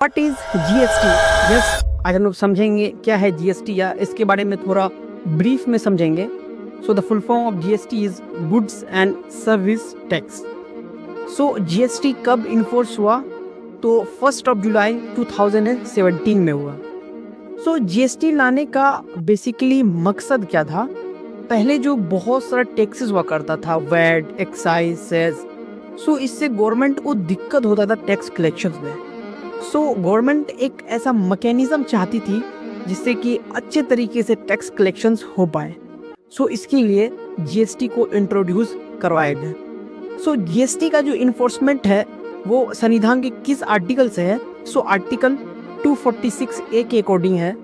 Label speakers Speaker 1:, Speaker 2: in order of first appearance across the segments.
Speaker 1: What is GST? Yes, आज हम लोग समझेंगे क्या है जीएसटी या इसके बारे में थोड़ा ब्रीफ में समझेंगे। So the full form of GST is goods and service tax. So GST कब इन्फोर्स हुआ? तो 1 जुलाई 2017 में हुआ। सो जीएसटी लाने का बेसिकली मकसद क्या था? पहले जो बहुत सारा टैक्सेस हुआ करता था, वैट, एक्साइज, सेस, सो इससे गवर्नमेंट को दिक्कत होता था टैक्स कलेक्शन में। सो गवर्नमेंट एक ऐसा मैकेनिज्म चाहती थी जिससे कि अच्छे तरीके से टैक्स कलेक्शंस हो पाए। सो इसके लिए जीएसटी को इंट्रोड्यूस करवाया गया। सो जीएसटी का जो इन्फोर्समेंट है वो संविधान के किस आर्टिकल से है? सो आर्टिकल 246A के अकॉर्डिंग है।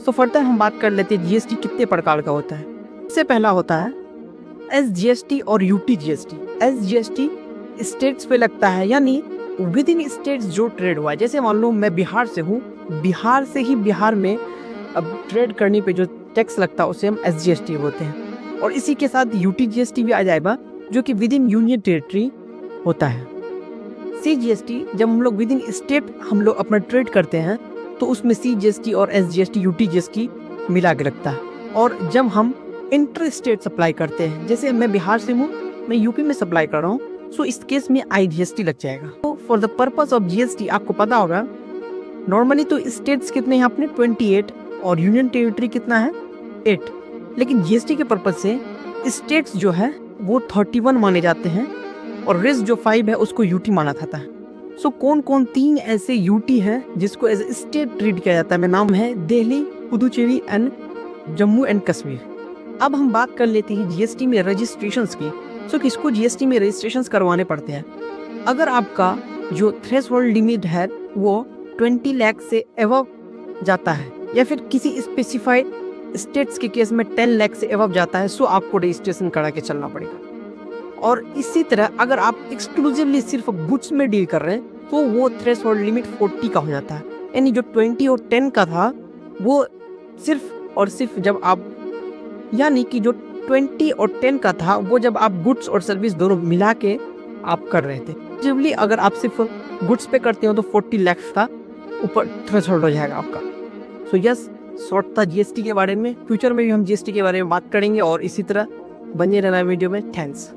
Speaker 1: सो फर्दर हम बात कर लेते हैं जीएसटी कितने प्रकार का होता है। सबसे पहला होता है एसजीएसटी और यूटी जीएसटी। एसजीएसटी स्टेट्स पे लगता है, यानी विद इन स्टेट्स जो ट्रेड हुआ है। जैसे मान लो मैं बिहार से हूँ, बिहार से ही बिहार में अब ट्रेड करने पे जो टैक्स लगता है उसे हम एसजीएसटी बोलते हैं। और इसी के साथ यूटी जीएसटी भी आ जाएगा जो कि विद इन यूनियन टेरिटरी होता है। सीजीएसटी जब हम लोग विद इन स्टेट हम लोग अपना ट्रेड करते हैं तो उसमें सीजीएसटी और एसजीएसटी यूटी जीएसटी मिला के लगता है। और जब हम इंटर स्टेट सप्लाई करते हैं, जैसे मैं बिहार से हूँ, मैं यूपी में सप्लाई कर रहा हूँ, सो इस केस में आईजीएसटी लग जाएगा। तो for the purpose of GST आपको पता होगा नॉर्मली तो स्टेट्स कितने हैं अपने 28 और यूनियन टेरिटरी कितना है 8, लेकिन जीएसटी के पर्पस से स्टेट्स जो है वो 31 माने जाते हैं और रेस्ट जो 5 है उसको यूटी माना जाता है। सो कौन कौन 3 ऐसे यूटी हैं जिसको एज ए स्टेट ट्रीट किया जाता है? नाम है दिल्ली, पुदुचेरी एंड जम्मू एंड कश्मीर। अब हम बात कर लेते हैं जीएसटी में रजिस्ट्रेशंस की। सो किसको जीएसटी में रजिस्ट्रेशंस करवाने पड़ते हैं? अगर आपका जो थ्रेशोल्ड लिमिट है वो 20 लाख से एवव जाता है या फिर किसी स्पेसिफाइड स्टेट्स के केस में 10 लाख से एवव जाता है, सो आपको रजिस्ट्रेशन करा के चलना पड़ेगा। और इसी तरह अगर आप एक्सक्लूसिवली सिर्फ गुड्स में डील कर रहे हैं तो वो थ्रेशोल्ड लिमिट 40 का हो जाता है। यानी जो 20 और 10 का था वो सिर्फ और सिर्फ जब आप, यानी कि जो 20 और 10 का था वो जब आप गुड्स और सर्विस दोनों मिला के आप कर रहे थे। जनरली अगर आप सिर्फ गुड्स पे करते हो तो 40 लाख का ऊपर थ्रेशोल्ड हो जाएगा आपका। सो यस, शॉर्ट था जीएसटी के बारे में। फ्यूचर में भी हम जीएसटी के बारे में बात करेंगे और इसी तरह बने रहना वीडियो में। थैंक्स।